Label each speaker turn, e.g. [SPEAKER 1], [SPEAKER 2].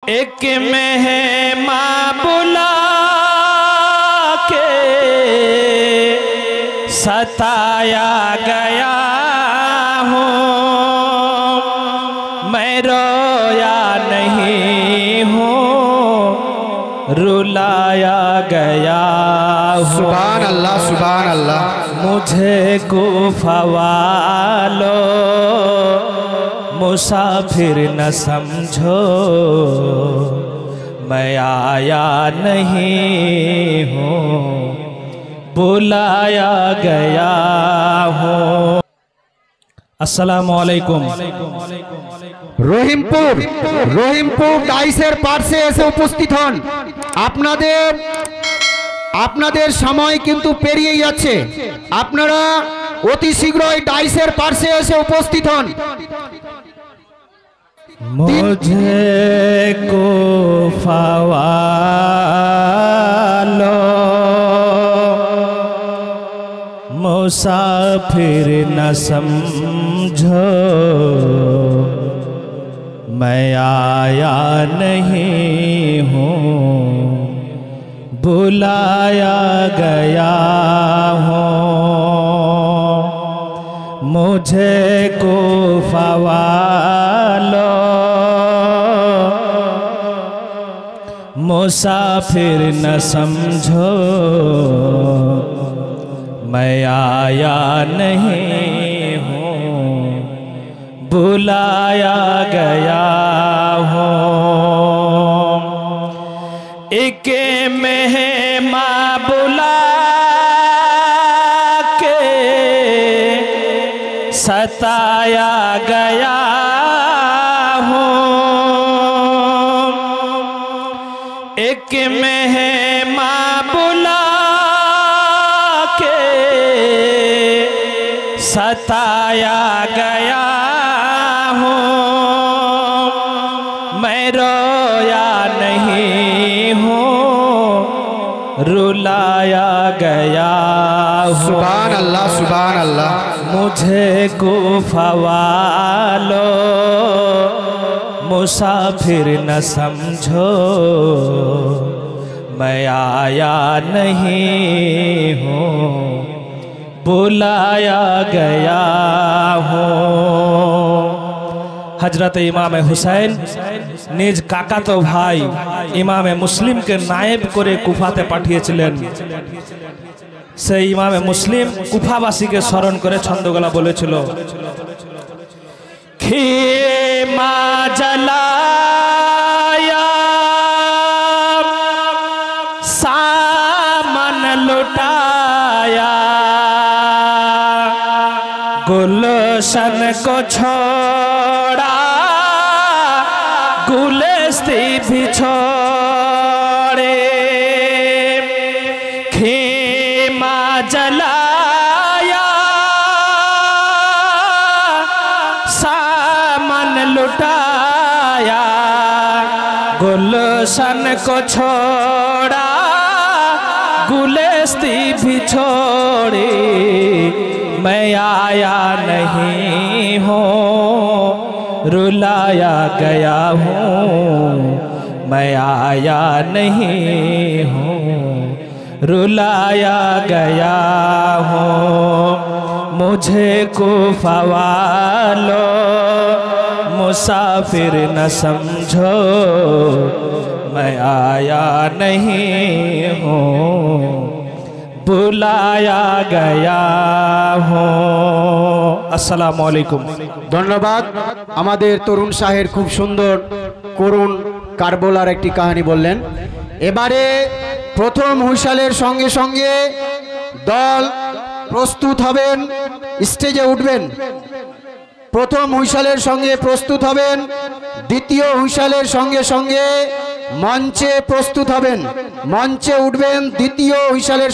[SPEAKER 1] एक मेहमा बुला के सताया गया हूँ, मैं रोया नहीं हूँ, रुलाया गया हूँ।
[SPEAKER 2] सुभान अल्लाह, सुभान अल्लाह।
[SPEAKER 1] मुझे कुफा वालो मुसाफिर न समझो, मैं आया नहीं हूँ, बुलाया गया हूँ। अस्सलामु अलैकुम।
[SPEAKER 2] রহিমপুর ডাইসের পার্শ্বে এসে উপস্থিত হন। আপনাদের সময় কিন্তু পেরিয়ে যাচ্ছে, আপনারা অতি শীঘ্রই ডাইসের পার্শ্বে এসে উপস্থিত হন।
[SPEAKER 1] मुझे कुफा वालो मुसाफिर न समझो, मैं आया नहीं हूँ, बुलाया गया हूँ। मुझे कुफा वालो मुसाफिर न समझो, मैं आया नहीं हूँ, बुलाया गया हूँ। एक मेहमा बुला के सताया गया हूँ, एक मेहमा बुला के सताया गया हूँ, मैं रोया नहीं हूँ, रुलाया गया हूँ।
[SPEAKER 2] सुभान अल्लाह, सुभान अल्लाह।
[SPEAKER 1] मुझे कुफा वालो मुसाफिर न समझो, मैं आया नहीं हूँ, बुलाया गया हूँ। हजरत इमाम हुसैन निज काकातो भाई इमाम मुस्लिम के नायब करे कुफाते पाठिয়েছিলেন। সেই ইমামে মুসলিম কুফাবাসীকে স্মরণ করে ছন্দগলা বলেছিল, খেমা জলায়া सामान लुटाया, गुलशन को छोड़ा गुलस्ती भी छोड़े, खेमा जलाया सामान लुटाया, गुलशन को छोड़ा गुलस्ती भी छोड़ी, मैं आया नहीं हूँ, रुलाया गया हूँ, मैं आया नहीं हूँ, रुलाया गया हूँ। मुझे कुफा वालो मुसाफिर न समझो, मैं आया नहीं हूँ, बुलाया गया हूँ। अस्सलामु अलैकुम।
[SPEAKER 2] ধন্যবাদ। আমাদের তরুণ সাহেব খুব সুন্দর করুণ কারবলার একটি কাহিনী বললেন। এবারে প্রথম হুইসেলের সঙ্গে সঙ্গে দল প্রস্তুত হবেন, স্টেজে উঠবেন। প্রথম হুইসেলের সঙ্গে প্রস্তুত হবেন, দ্বিতীয় হুইসেলের সঙ্গে সঙ্গে মঞ্চে প্রস্তুত হবেন, মঞ্চে উঠবেন দ্বিতীয় হুইসেলের